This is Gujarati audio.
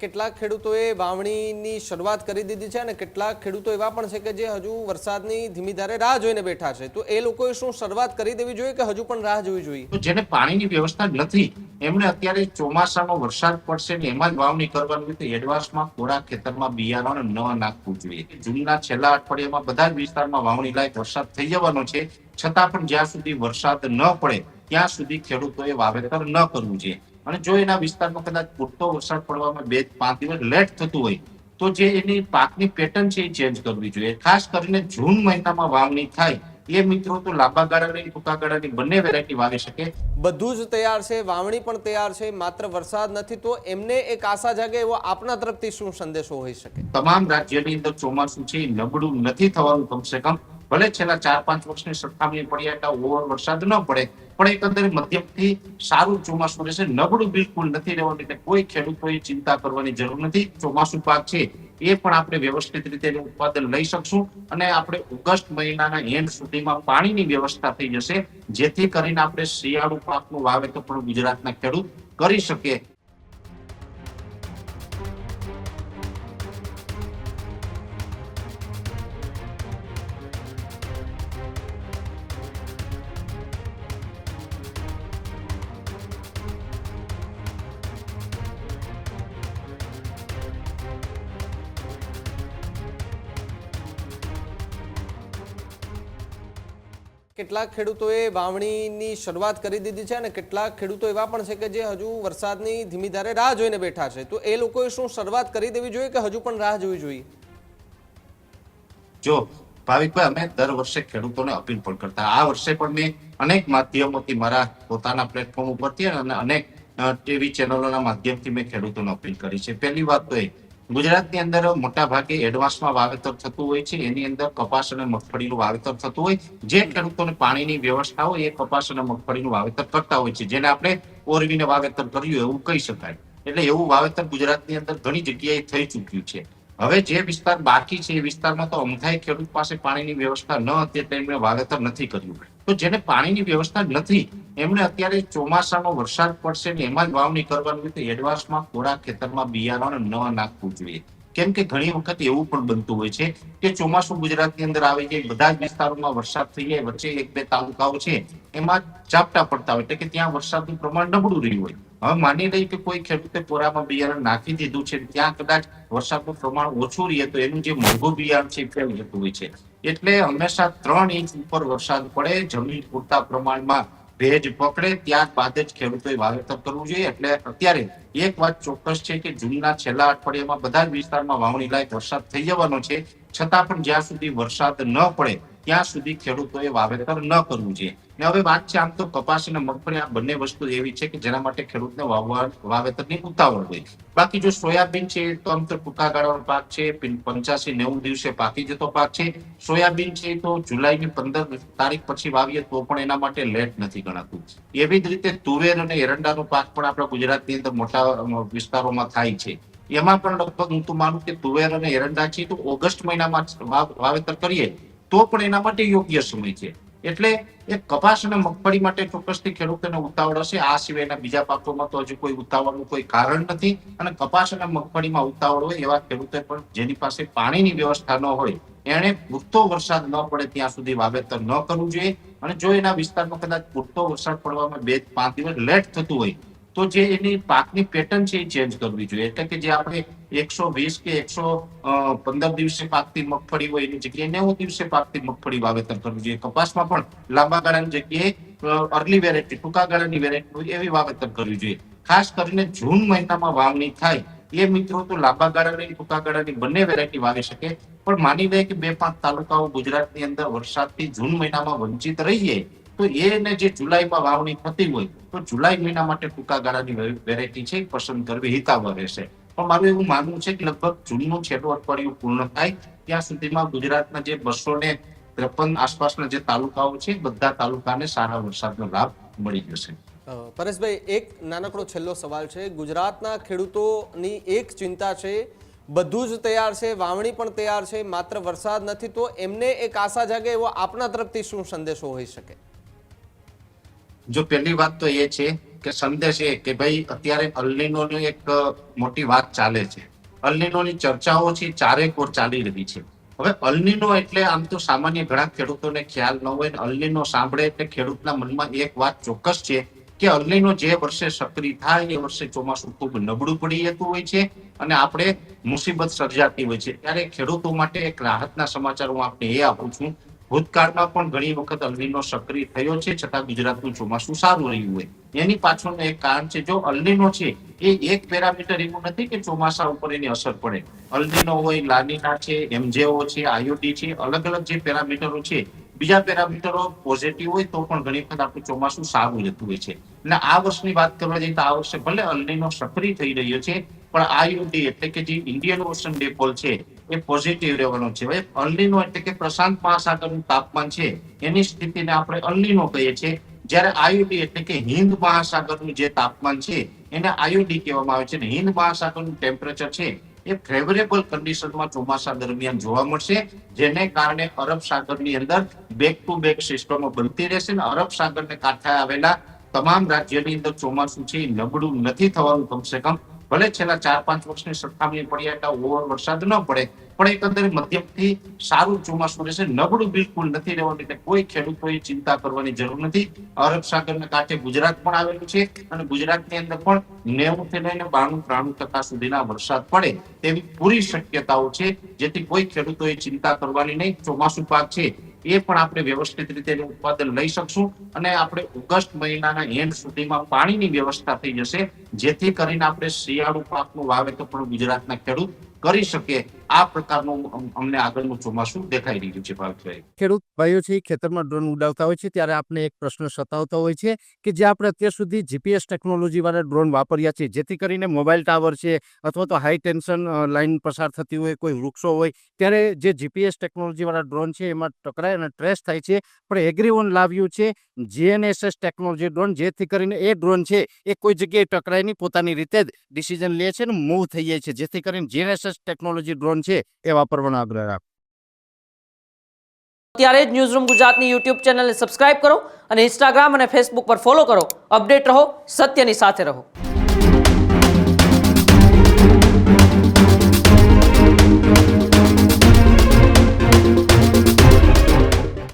કેટલાક ખેડૂતોએ વાવણીની શરૂઆત કરી દીધી છે અને કેટલાક ખેડૂતો એવા પણ છે કે જે હજુ વરસાદની ધીમી ધારે રાહ જોઈને બેઠા છે, તો એ લોકોએ શું શરૂઆત કરી દેવી જોઈએ કે હજુ પણ રાહ જોવી જોઈએ? તો જેને પાણીની વ્યવસ્થા નથી એમણે અત્યારે ચોમાસાનો વરસાદ પડશે ને એમાં જ વાવણી કરવાની હોય તો એડવાન્સમાં કોરા ખેતરમાં બિયારણ ન નાખવું જોઈએ. જૂનના છેલ્લા અઠવાડિયામાં બધા જ વિસ્તારમાં વાવણી લાયક વરસાદ થઈ જવાનો છે, છતાં પણ જ્યાં સુધી વરસાદ ન પડે ત્યાં સુધી ખેડૂતોએ વાવેતર ન કરવું જોઈએ. અને જો એના વિસ્તારમાં કદાચ પૂરતો વરસાદ પડવામાં 2-5 દિવસ લેટ થતું હોય તો જે એની પાકની પેટર્ન છે એ ચેન્જ કરવી જોઈએ. ખાસ કરીને જૂન મહિનામાં વાવણી થાય એ મિત્રો તો લાંબા ગાળાની ટૂંકા ગાળાની બંને વેરાયટી વાવી શકે. બધું જ તૈયાર છે, વાવણી પણ તૈયાર છે, માત્ર વરસાદ નથી, તો એમને એક આશા જાગે એવો આપના તરફથી શું સંદેશો હોઈ શકે? તમામ રાજ્યની અંદર ચોમાસું છે એ નબળું નથી થવાનું. કમસે કમ ભલે છેલ્લા 4-5 વર્ષની સરખામણી પડ્યા ઓવર વરસાદ ન પડે પણ એકંદરે મધ્યમથી સારું ચોમાસું રહેશે. નબળું બિલકુલ નથી રહેવાનું, એટલે કોઈ ખેડૂતોએ ચિંતા કરવાની જરૂર નથી. ચોમાસું પાક છે એ પણ આપણે વ્યવસ્થિત રીતે એનું ઉત્પાદન લઈ શકશું અને આપણે ઓગસ્ટ મહિનાના એન્ડ સુધીમાં પાણીની વ્યવસ્થા થઈ જશે, જેથી કરીને આપણે શિયાળુ પાકનું વાવેતર પણ ગુજરાતના ખેડૂત કરી શકે. કેટલાક ખેડૂતોએ વાવણીની શરૂઆત કરી દીધી છે અને કેટલાક ખેડૂતો એવા પણ છે કે જે હજુ વરસાદની ધીમી ધારે રાહ જોઈને બેઠા છે, તો એ લોકોએ શું શરૂઆત કરી દેવી જોઈએ કે હજુ પણ રાહ જોવી જોઈએ? જો ભાવિકભાઈ, અમે દર વર્ષે ખેડૂતોને અપીલ પણ કરતા, આ વર્ષે પણ મેં અનેક માધ્યમોથી મારા પોતાના પ્લેટફોર્મ ઉપરથી અને અનેક ટીવી ચેનલોના માધ્યમથી મેં ખેડૂતોને અપીલ કરી છે. પહેલી વાત તો એ ગુજરાતની અંદર મોટા ભાગે એડવાન્સમાં વાવેતર થતું હોય છે, એની અંદર કપાસ અને મગફળીનું વાવેતર થતું હોય. જે ખેડૂતોને પાણીની વ્યવસ્થા હોય એ કપાસ અને મગફળીનું વાવેતર કરતા હોય છે, જેને આપણે ઓરવીને વાવેતર કર્યું એવું કહી શકાય. એટલે એવું વાવેતર ગુજરાતની અંદર ઘણી જગ્યાએ થઈ ચૂક્યું છે. હવે જે વિસ્તાર બાકી છે એ વિસ્તારમાં તો અમથાય ખેડૂત પાસે પાણીની વ્યવસ્થા ન હતી એટલે એમણે વાવેતર નથી કર્યું. તો જેને પાણીની વ્યવસ્થા નથી એમણે અત્યારે ચોમાસાનો વરસાદ પડશે ને એમાં જ વાવણી કરવાની હોય તો એડવાન્સમાં કોરા ખેતરમાં બિયારણ ન નાખવું જોઈએ. કેમ કે ઘણી વખત એવું પણ બનતું હોય છે કે ચોમાસું ગુજરાતની અંદર આવી જાય, બધા જ વિસ્તારોમાં વરસાદ થઈ જાય, વચ્ચે 1-2 તાલુકાઓ છે એમાં ઝાપટા પડતા હોય એટલે કે ત્યાં વરસાદનું પ્રમાણ નબળું રહ્યું હોય. હવે માની લઈએ કે કોઈ ખેડૂતે કોરામાં બિયારણ નાખી દીધું છે, ત્યાં કદાચ વરસાદનું પ્રમાણ ઓછું રહે તો એનું જે મોંઘું બિયારણ છે એ ફેલ જતું હોય છે. એટલે હંમેશા 3 ઇંચ ઉપર વરસાદ પડે, જમીન પૂરતા પ્રમાણમાં ભેજ પકડે ત્યારબાદ જ ખેડૂતોએ વાવેતર કરવું જોઈએ. એટલે અત્યારે એક વાત ચોક્કસ છે કે જૂનના છેલ્લા અઠવાડિયામાં બધા જ વિસ્તારમાં વાવણી લાયક વરસાદ થઈ જવાનો છે, છતાં પણ જ્યાં સુધી વરસાદ ન પડે ત્યાં સુધી ખેડૂતોએ વાવેતર ન કરવું જોઈએ. ને હવે વાત છે આમ તો કપાસ અને મગફળી આ બંને વસ્તુ એવી છે કે જેના માટે ખેડૂતને વાવેતરની ઉતાવળ હોય. બાકી જો સોયાબીન છે તો આમ તો ટૂંકા ગાળાનો પાક છે, 85-90 દિવસે પાકી જતો પાક છે. સોયાબીન છે તો જુલાઈની 15 તારીખ પછી વાવીએ તો પણ એના માટે લેટ નથી ગણાતું. એવી જ રીતે તુવેર અને એરંડાનો પાક પણ આપણા ગુજરાતની અંદર મોટા વિસ્તારોમાં થાય છે. એમાં પણ લગભગ હું તો માનું કે તુવેર અને એરંડા છે તો ઓગસ્ટ મહિનામાં વાવેતર કરીએ તો પણ એના માટે યોગ્ય સમય છે. એટલે એ કપાસ અને મગફળી માટે ચોક્કસથી ખેડૂતોને ઉતાવળ હશે. આ સિવાયના બીજા પાકોમાં તો હજુ કોઈ ઉતાવળનું કોઈ કારણ નથી. અને કપાસ અને મગફળીમાં ઉતાવળ હોય એવા ખેડૂતો પણ જેની પાસે પાણીની વ્યવસ્થા ન હોય એણે પૂરતો વરસાદ ન પડે ત્યાં સુધી વાવેતર ન કરવું જોઈએ. અને જો એના વિસ્તારમાં કદાચ પૂરતો વરસાદ પડવામાં 2-5 દિવસ લેટ થતું હોય તો જે એની પાકની પેટર્ન છે એ ચેન્જ કરવી જોઈએ. એટલે કે જે આપણે 120 કે 115 દિવસે પાકતી મગફળી હોય એની જગ્યાએ 90 દિવસે પાકતી મગફળી વાવેતર કરવું જોઈએ. કપાસમાં પણ લાંબા ગાળાની જગ્યાએ અર્લી વેરાયટી, ટૂંકા ગાળાની વેરાયટી હોય એવી વાવેતર કરવી જોઈએ. ખાસ કરીને જૂન મહિનામાં વાવણી થાય એ મિત્રો તો લાંબા ગાળાની ટૂંકા ગાળાની બંને વેરાયટી વાવી શકે. પણ માની લે કે 2-5 તાલુકાઓ ગુજરાતની અંદર વરસાદથી જૂન મહિનામાં વંચિત રહીએ તો એને જે જુલાઈમાં વાવણી થતી હોય તો જુલાઈ મહિના માટે ટૂંકા ગાળાની વેરાયટી છે પસંદ કરવી હિતાવહ રહેશે. પણ મારું એવું માનવું છે કે લગભગ જૂનનું છેલ્લું અઠવાડિયું પૂર્ણ થાય ત્યાં સુધીમાં ગુજરાતના જે 253 આસપાસના જે તાલુકાઓ છે બધા તાલુકાને સારા વરસાદનો લાભ મળી જશે. પરેશભાઈ, એક નાનકડો છેલ્લો સવાલ છે. ગુજરાતના ખેડૂતોની એક ચિંતા છે, બધું જ તૈયાર છે, વાવણી પણ તૈયાર છે, માત્ર વરસાદ નથી, તો એમને એક આશા જાગે એવો આપના તરફથી શું સંદેશો હોઈ શકે? જો પહેલી વાત તો એ છે કે સંદેશ એ કે ભાઈ અત્યારે અલ્નિનોની એક મોટી વાત ચાલે છે. અલ્નિનોની ચર્ચાઓ છે ચારેકોર ચાલી રહી છે. હવે અલ્નિનો એટલે આમ તો સામાન્ય ઘણા ખેડૂતોને ખ્યાલ ન હોય ને અલ્નિનો સાંભળે એટલે ખેડૂતના મનમાં એક વાત ચોક્કસ છે કે અલ્નિનો જે વર્ષે સક્રિય થાય એ વર્ષે ચોમાસું ખૂબ નબળું પડી જતું હોય છે અને આપણે મુસીબત સર્જાતી હોય છે. ત્યારે ખેડૂતો માટે એક રાહતના સમાચાર હું આપને એ આપું છું. ભૂતકાળમાં પણ ઘણી વખત અલ્નિનો સક્રિય થયો છે છતાં ગુજરાતનું ચોમાસું સારું રહ્યું હોય. એની પાછળનું એક કારણ છે, જો અલ્નિનો છે એ એક પેરામીટર એવું નથી કે ચોમાસા ઉપર એની અસર પડે. અલ્નિનો હોય, લાનીના છે, એમજેઓ છે, આઈઓડી છે, અલગ અલગ જે પેરામીટરો છે, બીજા પેરામીટરો પોઝિટિવ હોય તો પણ ઘણી વખત આપણું ચોમાસું સારું જતું હોય છે. અને આ વર્ષની વાત કરવા જઈએ તો આ વર્ષે ભલે અલ્નિનો સક્રિય થઈ રહ્યો છે પણ આઈઓડી એટલે કે જે ઇન્ડિયન ઓશન ડિપોલ છે એ પોઝિટિવ રહેવાનો છે. હવે અલ્નિનો એટલે કે પ્રશાંત મહાસાગરનું તાપમાન છે એની સ્થિતિને આપણે અલ્નિનો કહીએ છીએ. જ્યારે આઈઓડી એટલે કે હિન્દ મહાસાગરનું જે તાપમાન છે એને આઈઓડી કહેવામાં આવે છે. અને હિન્દ મહાસાગરનું ટેમ્પરેચર છે એ ફેવરેબલ કન્ડિશનમાં ચોમાસા દરમિયાન જોવા મળશે, જેને કારણે અરબ સાગરની અંદર બેક ટુ બેક સિસ્ટમો બનતી રહેશે અને અરબ સાગરને કાંઠે આવેલા તમામ રાજ્યની અંદર ચોમાસું છે નબળું નથી થવાનું. કમસે કમ ભલે છેલ્લા 4-5 વર્ષની સરખામણી પડીએ એટલે ઓવર વરસાદ ન પડે પણ એકંદરે મધ્યમથી સારું ચોમાસું રહેશે. નબળું બિલકુલ નથી રહેવાનું. એટલે કોઈ ખેડૂતોએ ચિંતા કરવાની જરૂર નથી. અરબ સાગરના કાંઠે ગુજરાત પણ આવેલું છે અને ગુજરાતની અંદર પણ 90 થી લઈને 92-93% સુધીના વરસાદ પડે તેવી પૂરી શક્યતાઓ છે, જેથી કોઈ ખેડૂતોએ ચિંતા કરવાની નહીં. ચોમાસું પાક છે એ પણ આપણે વ્યવસ્થિત રીતે એનું ઉત્પાદન લઈ શકશું અને આપણે ઓગસ્ટ મહિનાના એન્ડ સુધીમાં પાણીની વ્યવસ્થા થઈ જશે, જેથી કરીને આપણે શિયાળુ પાકનું વાવેતર પણ ગુજરાતના ખેડૂત કરી શકે. આ પ્રકારનું અમને આગળનું ચોમાસું દેખાઈ રહ્યું છે. ભાવિકભાઈ, ખેડૂત ભાઈઓ છે ખેતરમાં ડ્રોન ઉડાવતા હોય છે ત્યારે આપણે એક પ્રશ્ન સતાવતો હોય છે કે જે આપણે અત્યાર સુધી જીપીએસ ટેકનોલોજી વાળા ડ્રોન વાપર્યા છે, જેથી કરીને મોબાઈલ ટાવર છે અથવા તો હાઈ ટેન્શન લાઈન પસાર થતી હોય, કોઈ વૃક્ષો હોય, ત્યારે જે જીપીએસ ટેકનોલોજી વાળા ડ્રોન છે એમાં ટકરાય અને ટ્રેસ થાય છે. પણ એગ્રીઓન લાવ્યું છે જીએનએસએસ ટેકનોલોજી ડ્રોન, જેથી કરીને એ ડ્રોન છે એ કોઈ જગ્યાએ ટકરાય નહીં, પોતાની રીતે જ ડિસિઝન લે છે અને મૂવ થઈ જાય છે, જેથી કરીને જીએનએસએસ ટેકનોલોજી ડ્રોન છે એ વાપરવાનો આગ્રહ રાખો. અત્યારે જ ન્યૂઝરૂમ ગુજરાતની યુટ્યુબ ચેનલને સબસ્ક્રાઇબ કરો અને ઇન્સ્ટાગ્રામ અને ફેસબુક પર ફોલો કરો. અપડેટ રહો, સત્યની સાથે રહો.